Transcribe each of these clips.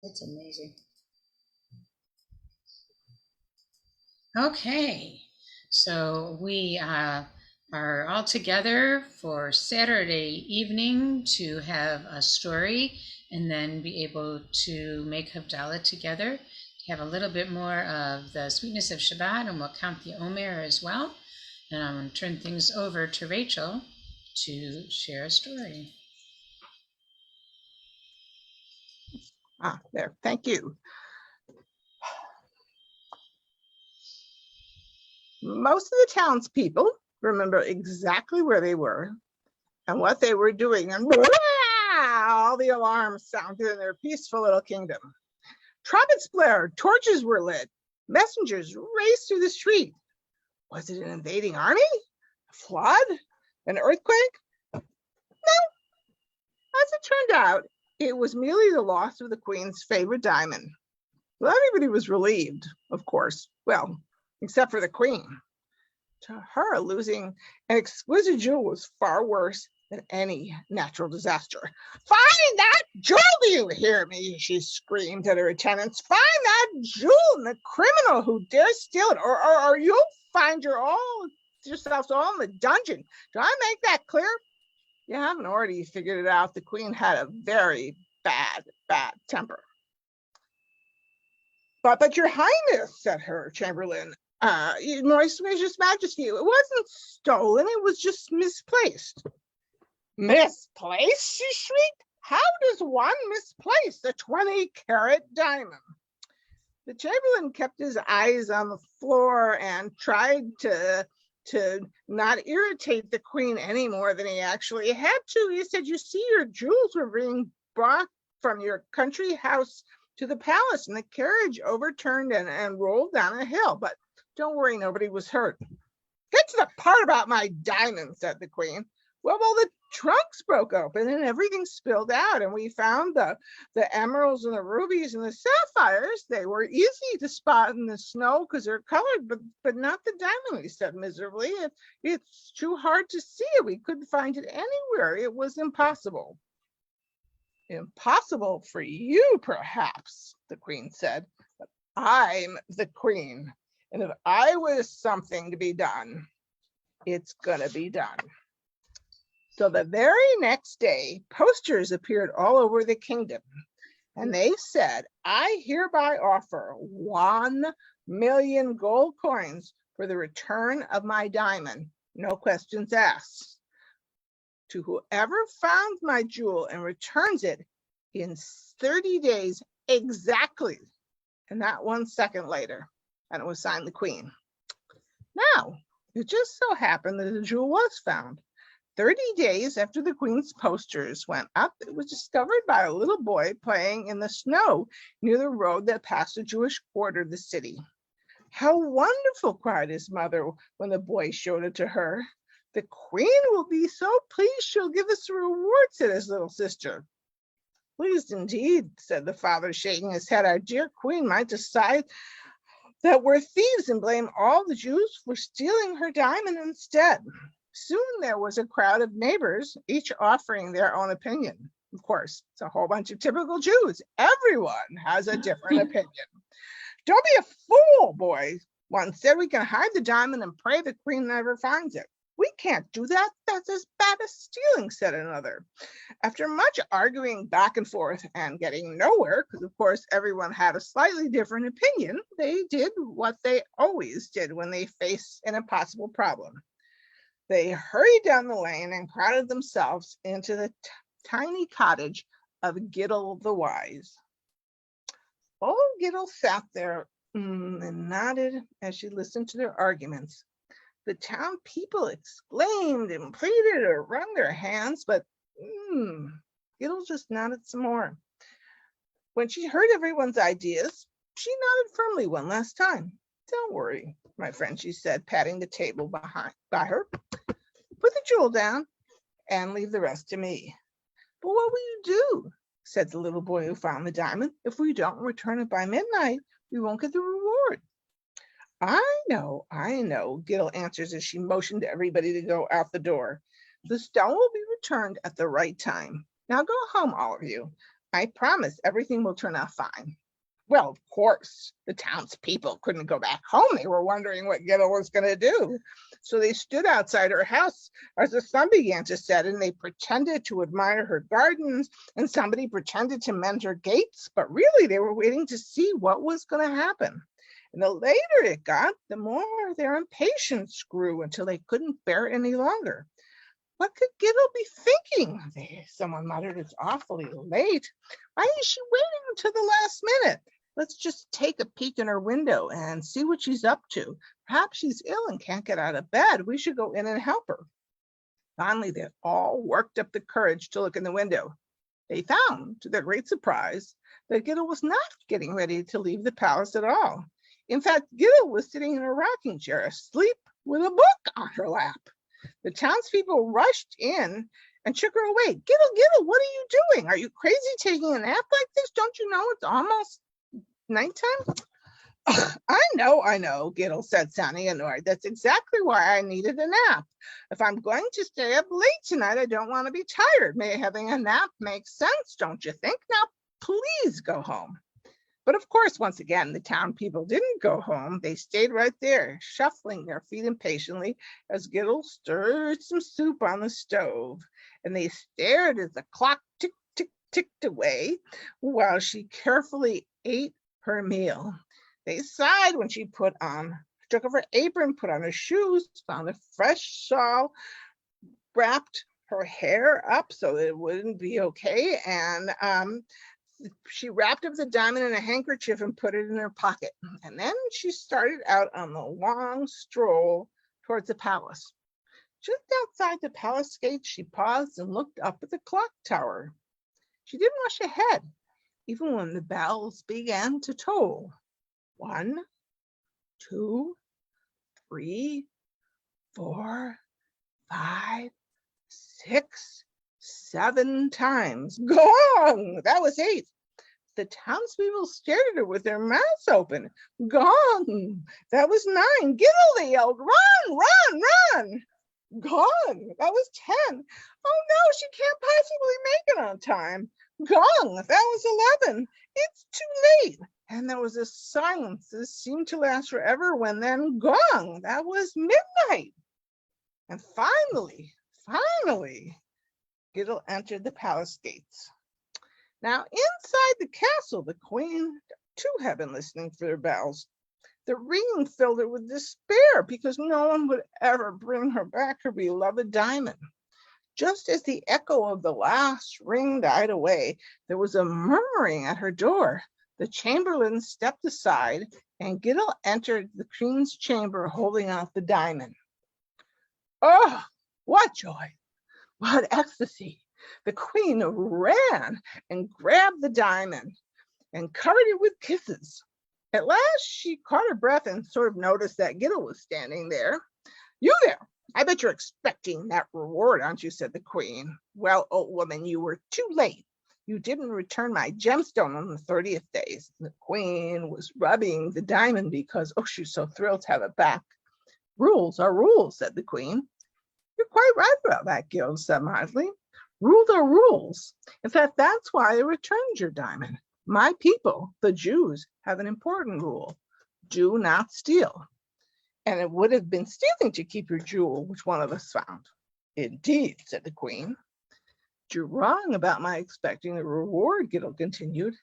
It's amazing. Okay, so we are all together for Saturday evening to have a story and then be able to make Havdalah together. Have a little bit more of the sweetness of Shabbat, and we'll count the Omer as well. And I'm going to turn things over to Rachel to share a story. There, thank you. Most of the townspeople remember exactly where they were and what they were doing, and all the alarms sounded in their peaceful little kingdom. Trumpets blared, torches were lit, messengers raced through the street. Was it an invading army? A flood? An earthquake? No. As it turned out, it was merely the loss of the Queen's favorite diamond. Well, everybody was relieved, of course. Well, except for the Queen. To her, losing an exquisite jewel was far worse than any natural disaster. Find that jewel, do you hear me? She screamed at her attendants. Find that jewel and the criminal who dares steal it, or you'll find yourselves all in the dungeon. Do I make that clear? You haven't already figured it out. The Queen had a very bad temper. But your Highness, said her Chamberlain, Moist Gracious Majesty, it wasn't stolen, it was just misplaced. Misplaced? She shrieked. How does one misplace a 20-carat diamond? The Chamberlain kept his eyes on the floor and tried to not irritate the Queen any more than he actually had to. He said, you see, your jewels were being brought from your country house to the palace, and the carriage overturned and rolled down a hill. But don't worry, nobody was hurt. Get to the part about my diamonds, said the Queen. Well, the trunks broke open and everything spilled out, and we found the emeralds and the rubies and the sapphires. They were easy to spot in the snow because they're colored, but not the diamond, he said miserably. It's too hard to see it. We couldn't find it anywhere. It was impossible. Impossible for you, perhaps, the Queen said, but I'm the Queen, and if I wish something to be done, it's gonna be done. So the very next day, posters appeared all over the kingdom, and they said, I hereby offer 1,000,000 gold coins for the return of my diamond, no questions asked, to whoever found my jewel and returns it in 30 days exactly, and not 1 second later. And it was signed the Queen. Now, it just so happened that the jewel was found. 30 days after the Queen's posters went up, it was discovered by a little boy playing in the snow near the road that passed the Jewish quarter of the city. How wonderful, cried his mother when the boy showed it to her. The Queen will be so pleased she'll give us a reward, said his little sister. Pleased indeed, said the father, shaking his head. Our dear Queen might decide that we're thieves and blame all the Jews for stealing her diamond instead. Soon there was a crowd of neighbors, each offering their own opinion. Of course, it's a whole bunch of typical Jews. Everyone has a different opinion. Don't be a fool, boy. One said, we can hide the diamond and pray the Queen never finds it. We can't do that. That's as bad as stealing, said another. After much arguing back and forth and getting nowhere, because of course everyone had a slightly different opinion, they did what they always did when they face an impossible problem. They hurried down the lane and crowded themselves into the tiny cottage of Giddel the Wise. Old Giddel sat there and nodded as she listened to their arguments. The town people exclaimed and pleaded or wrung their hands, but Giddel just nodded some more. When she heard everyone's ideas, she nodded firmly one last time. Don't worry, my friend, she said, patting the table by her. Put the jewel down and leave the rest to me. But what will you do, said the little boy who found the diamond. If we don't return it by midnight, we won't get the reward. I know, Giddel answers as she motioned everybody to go out the door. The stone will be returned at the right time. Now go home, all of you. I promise everything will turn out fine. Well, of course, the townspeople couldn't go back home. They were wondering what Giddle was going to do. So they stood outside her house as the sun began to set, and they pretended to admire her gardens, and somebody pretended to mend her gates, but really they were waiting to see what was going to happen. And the later it got, the more their impatience grew until they couldn't bear it any longer. What could Giddle be thinking? Someone muttered, it's awfully late. Why is she waiting until the last minute? Let's just take a peek in her window and see what she's up to. Perhaps she's ill and can't get out of bed. We should go in and help her. Finally, they all worked up the courage to look in the window. They found, to their great surprise, that Giddle was not getting ready to leave the palace at all. In fact, Giddle was sitting in a rocking chair, asleep with a book on her lap. The townspeople rushed in and shook her away. Giddle, Giddle, what are you doing? Are you crazy taking a nap like this? Don't you know it's almost nighttime? I know, Giddle said, sounding annoyed. That's exactly why I needed a nap. If I'm going to stay up late tonight, I don't want to be tired. Having a nap makes sense, don't you think? Now, please go home. But of course, once again, the town people didn't go home. They stayed right there, shuffling their feet impatiently as Giddle stirred some soup on the stove. And they stared as the clock tick, tick, ticked away while she carefully ate her meal. They sighed when she took off her apron, put on her shoes, found a fresh shawl, wrapped her hair up so that it wouldn't be okay, and she wrapped up the diamond in a handkerchief and put it in her pocket. And then she started out on the long stroll towards the palace. Just outside the palace gate, she paused and looked up at the clock tower. She didn't rush ahead, even when the bells began to toll. 1, 2, 3, 4, 5, 6, 7 times. Gong! That was 8. The townspeople stared at her with their mouths open. Gong! That was 9. Giddle, they yelled. Run, run, run! Gong! That was 10. Oh no, she can't possibly make it on time. Gong! That was 11. It's too late. And there was a silence that seemed to last forever when then gong! That was midnight. And finally, Giddle entered the palace gates. Now, inside the castle, the queen too had been listening for their bells. The ringing filled her with despair because no one would ever bring her back her beloved diamond. Just as the echo of the last ring died away, there was a murmuring at her door. The chamberlain stepped aside, and Giddle entered the queen's chamber holding out the diamond. Oh, what joy! What ecstasy! The queen ran and grabbed the diamond and covered it with kisses. At last, she caught her breath and sort of noticed that Giddle was standing there. You there! I bet you're expecting that reward, aren't you? Said the queen. Well, old woman, you were too late. You didn't return my gemstone on the 30th day. The queen was rubbing the diamond because, she's so thrilled to have it back. Rules are rules, said the queen. You're quite right about that, Giddle said mildly. Rules are rules. In fact, that's why I returned your diamond. My people, the Jews, have an important rule. Do not steal. And it would have been stealing to keep your jewel, which one of us found. Indeed, said the queen. You're wrong about my expecting a reward, Giddle continued.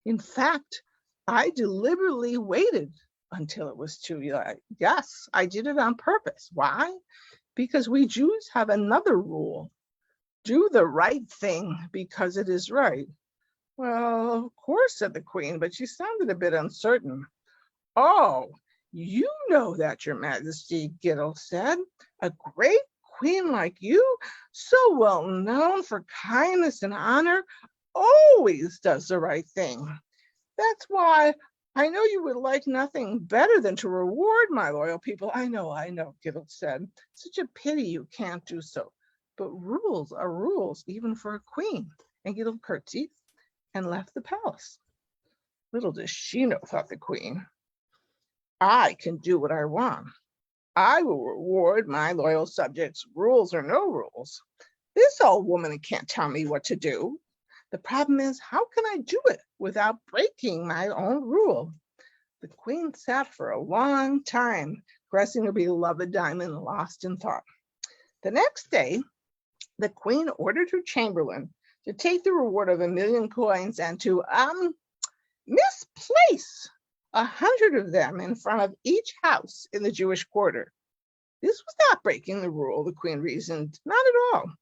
In fact, I deliberately waited until it was too late. Yes, I did it on purpose. Why? Because we Jews have another rule. Do the right thing because it is right. Well, of course, said the queen, but she sounded a bit uncertain. Oh, you know that, your majesty, Giddle said. A great queen like you, so well known for kindness and honor, always does the right thing. That's why I know you would like nothing better than to reward my loyal people. I know, Giddle said. Such a pity you can't do so. But rules are rules, even for a queen. And Giddle curtsied and left the palace. Little does she know, thought the queen. I can do what I want. I will reward my loyal subjects, rules or no rules. This old woman can't tell me what to do. The problem is, how can I do it without breaking my own rule? The queen sat for a long time, caressing her beloved diamond, lost in thought. The next day, the queen ordered her chamberlain to take the reward of 1,000,000 coins and to misplace 100 of them in front of each house in the Jewish quarter. This was not breaking the rule, the queen reasoned, not at all.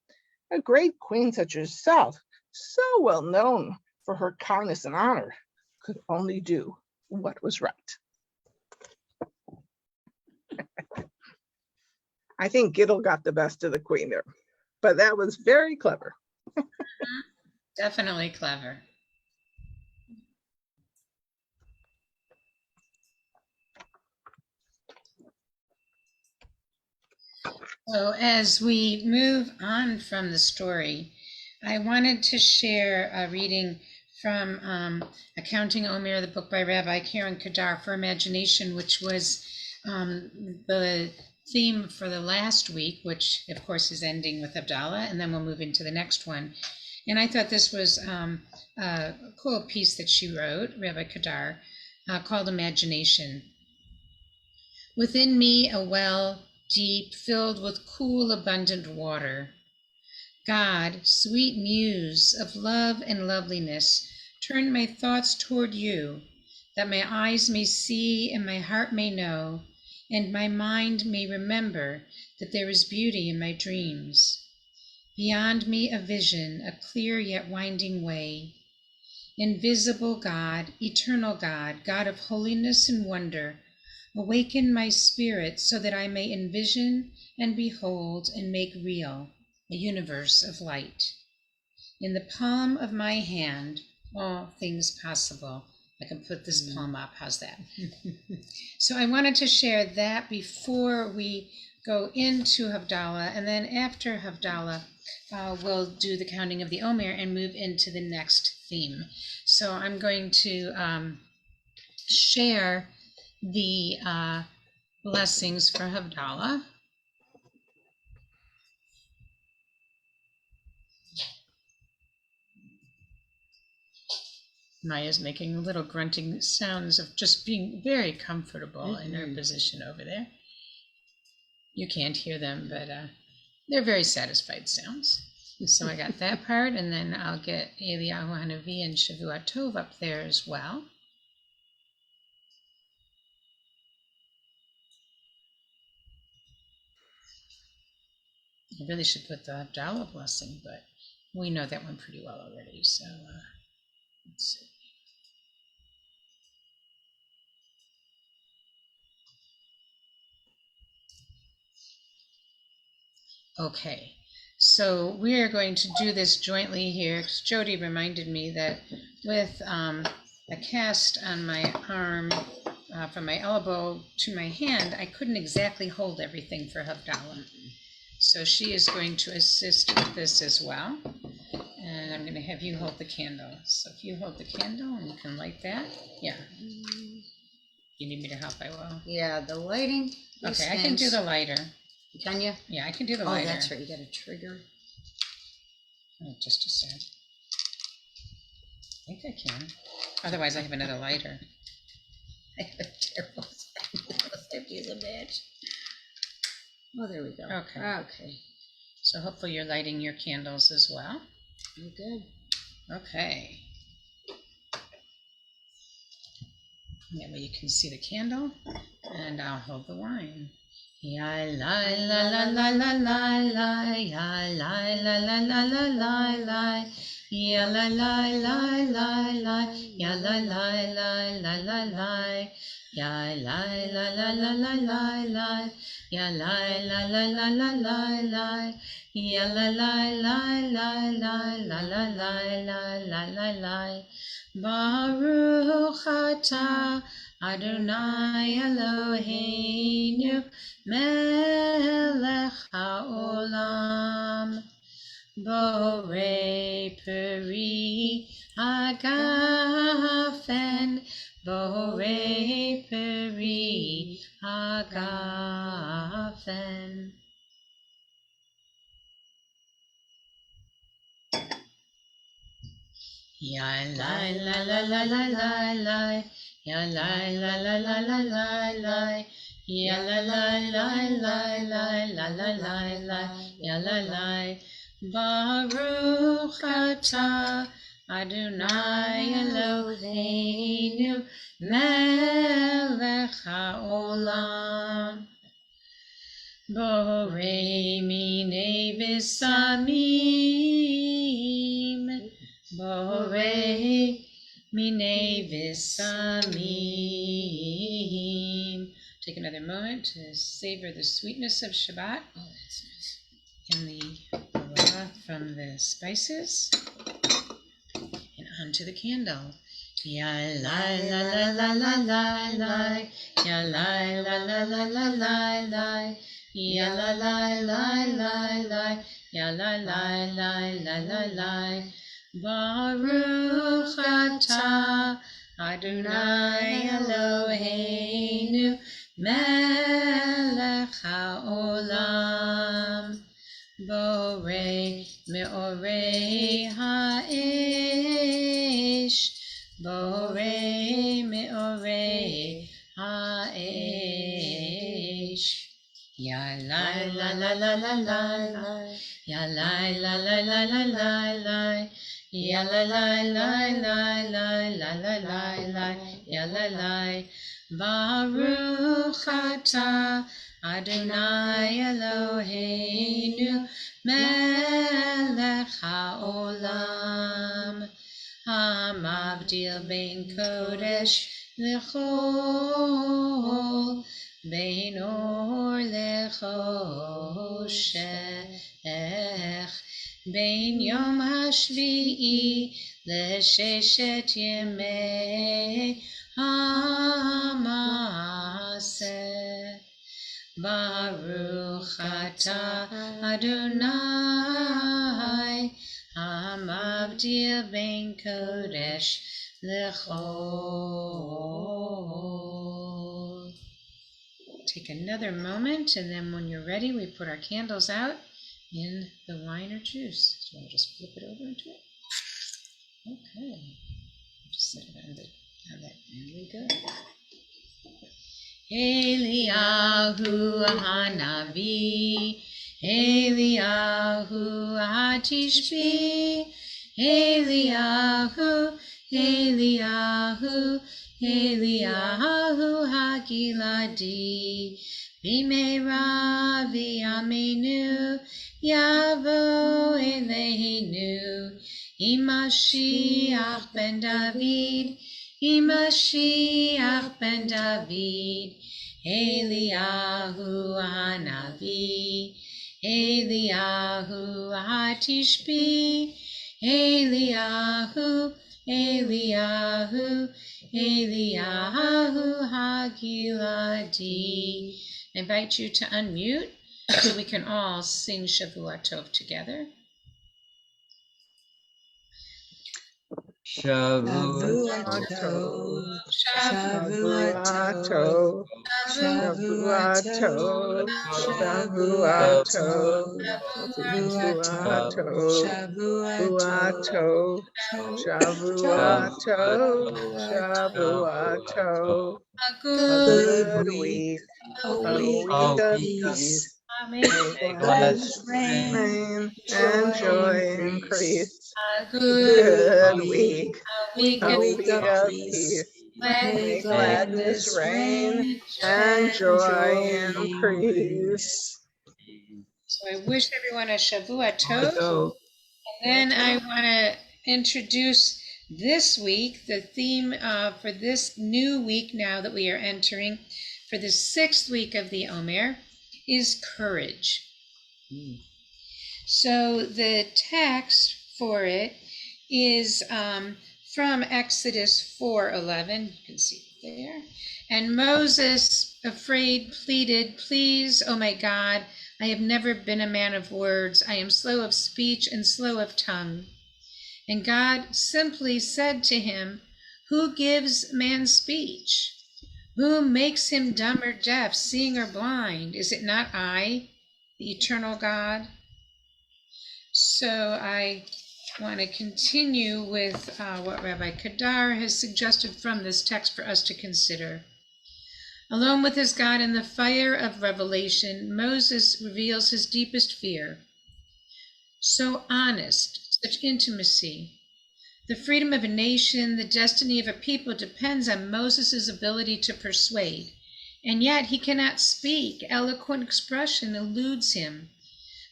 A great queen such as herself, so well known for her kindness and honor, could only do what was right. I think Giddle got the best of the queen there, but that was very clever. Definitely clever. So as we move on from the story, I wanted to share a reading from Accounting Omer, the book by Rabbi Karen Kadar for Imagination, which was the theme for the last week, which of course is ending with Havdalah, and then we'll move into the next one. And I thought this was a cool piece that she wrote, Rabbi Kadar, called Imagination. Within me a well deep, filled with cool, abundant water. God, sweet muse of love and loveliness, turn my thoughts toward you, that my eyes may see and my heart may know, and my mind may remember that there is beauty in my dreams. Beyond me a vision, a clear yet winding way. Invisible God, eternal God, God of holiness and wonder, awaken my spirit so that I may envision and behold and make real a universe of light. In the palm of my hand, all things possible. I can put this palm up. How's that? So I wanted to share that before we go into Havdalah, and then after Havdalah, we'll do the counting of the Omer and move into the next theme. So I'm going to share the blessings for Havdalah. Maya's making little grunting sounds of just being very comfortable in her position over there. You can't hear them, but they're very satisfied sounds. So I got that part, and then I'll get Eliyahu Hanavi and Shavua Tov up there as well. I really should put the Havdalah blessing, but we know that one pretty well already, so let's see. Okay, so we are going to do this jointly here. Jody reminded me that with a cast on my arm from my elbow to my hand, I couldn't exactly hold everything for Havdalah. So she is going to assist with this as well. And I'm going to have you hold the candle. So if you hold the candle and you can light that. Yeah. You need me to help, I will. Yeah, the lighting. Okay, I can do the lighter. Can you? Yeah, I can do the lighter. Oh, that's right. You got a trigger. Oh, just a sec. I think I can. Otherwise, I have another lighter. I have a terrible time. Use a match. Oh, there we go. Okay. Okay. So hopefully you're lighting your candles as well. You're good. Okay. That way you can see the candle, and I'll hold the wine. Ya la la la la la la la, ya la la la la la la la, ya la la la la la, ya la la la la la la, ya la la la la la la la, ya la la la la la la la, ya la la la la la la la la la la la. Baruch atah Adonai Eloheinu melech haolam borei peri hagafen borei peri hagafen. Ya la la la la la la la. Ya la la la la la la la. Ya la la la la la la la la la. Ya la la. Baruch atah Adonai Eloheinu melech haolam. Borei minei v'samim. Borei minei v'samim. Take another moment to savor the sweetness of Shabbat. Oh, that's nice. And the aroma from the spices. And onto the candle. Ya la la la la la la la. Ya la la la la la la la. Ya la la la la la. Ya la la la la la la. Baruch atah Adonai Eloheinu melech haolam. Borei me'orei ha'esh. Borei me'orei ha'esh. Ya la la la la la la la. Ya la la la la la la la. Ya la la la la la la la la la. Ya la la. Baruch atah Adonai Eloheinu melech haolam. Hamavdil ben kodesh lechol, ben or lechoshech, ben yom hashvi'i lesheshet yemei hamaseh. Baruch atah Adonai Hamavdil ben kodesh lechol. Take another moment, and then when you're ready, we put our candles out in the wine or juice. So I'll just flip it over into it. Okay. Just set it on that. There we go. Eliyahu Hanavi, Eliyahu Hatishbi, Eliyahu, Eliyahu, Eliyahu Hagiladi, Bimera v'yamenu, Yavo Eleinu, Imashiach ben David, Imashiach ben David, Eliyahu Hanavi, Eliyahu Hatishbi, Eliyahu, Eliyahu, Eliyahu Hagiladi. I invite you to unmute so we can all sing Shavua Tov together. Shavua Tov, Shavua Tov, Shavua Tov, Shavua Tov, Shavua Tov, Shavua Tov, Shavua Tov, A a good week, a a week week of of peace. peace. May May gladness reign and joy increase. a good Good week, week a of week of peace. May gladness reign and joy increase. So I wish everyone a Shavua Tov. And then I want to introduce this week, the theme for this new week now that we are entering, for the 6th week of the Omer, is courage. So the text for it is from Exodus 4:11. You can see it there. And Moses, afraid, pleaded, "Please, oh my God, I have never been a man of words. I am slow of speech and slow of tongue." And God simply said to him, "Who gives man speech? Who makes him dumb or deaf, seeing or blind? Is it not I, the eternal God?" So I want to continue with what Rabbi Kadar has suggested from this text for us to consider. Alone with his God in the fire of revelation, Moses reveals his deepest fear. So honest, such intimacy. The freedom of a nation, the destiny of a people depends on Moses' ability to persuade, and yet he cannot speak. Eloquent expression eludes him.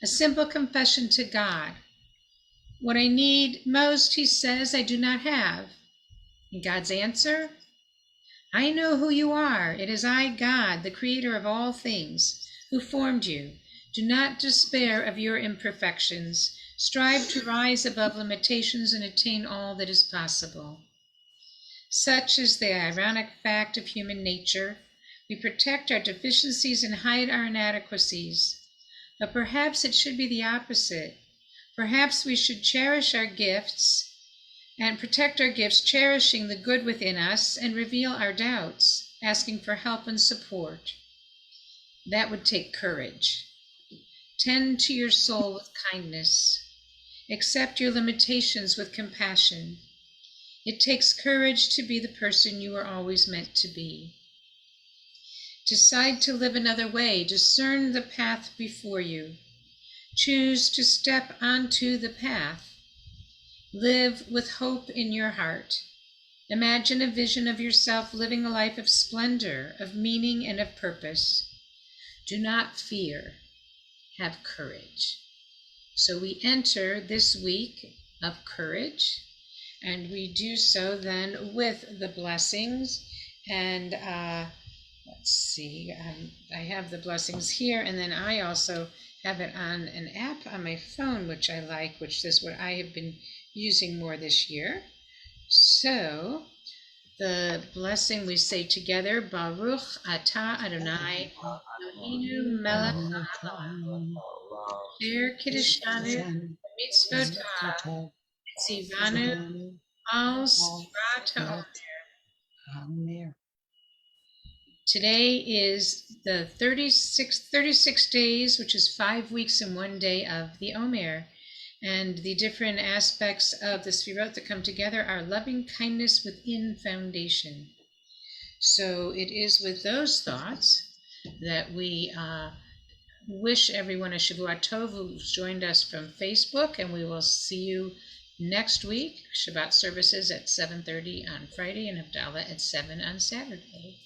A simple confession to God. What I need most, he says, I do not have. And God's answer? I know who you are. It is I, God, the creator of all things, who formed you. Do not despair of your imperfections. Strive to rise above limitations and attain all that is possible. Such is the ironic fact of human nature. We protect our deficiencies and hide our inadequacies. But perhaps it should be the opposite. Perhaps we should cherish our gifts and protect our gifts, cherishing the good within us, and reveal our doubts, asking for help and support. That would take courage. Tend to your soul with kindness. Accept your limitations with compassion. It takes courage to be the person you were always meant to be. Decide to live another way. Discern the path before you. Choose to step onto the path. Live with hope in your heart. Imagine a vision of yourself living a life of splendor, of meaning, and of purpose. Do not fear. Have courage. So we enter this week of courage, and we do so then with the blessings. And let's see, I have the blessings here, and then I also have it on an app on my phone, which I like, which is what I have been using more this year. So the blessing we say together, Baruch Atah Adonai Eloheinu melech haolam asher kiddushanu mitzvotah tzivanu al sfirat ha'omer. Today is the 36 days, which is 5 weeks and 1 day of the Omer. And the different aspects of the Sfirot that come together are loving kindness within foundation. So it is with those thoughts that we wish everyone a Shavua Tov who's joined us from Facebook, and we will see you next week. Shabbat services at 7:30 on Friday and Havdalah at 7 on Saturday.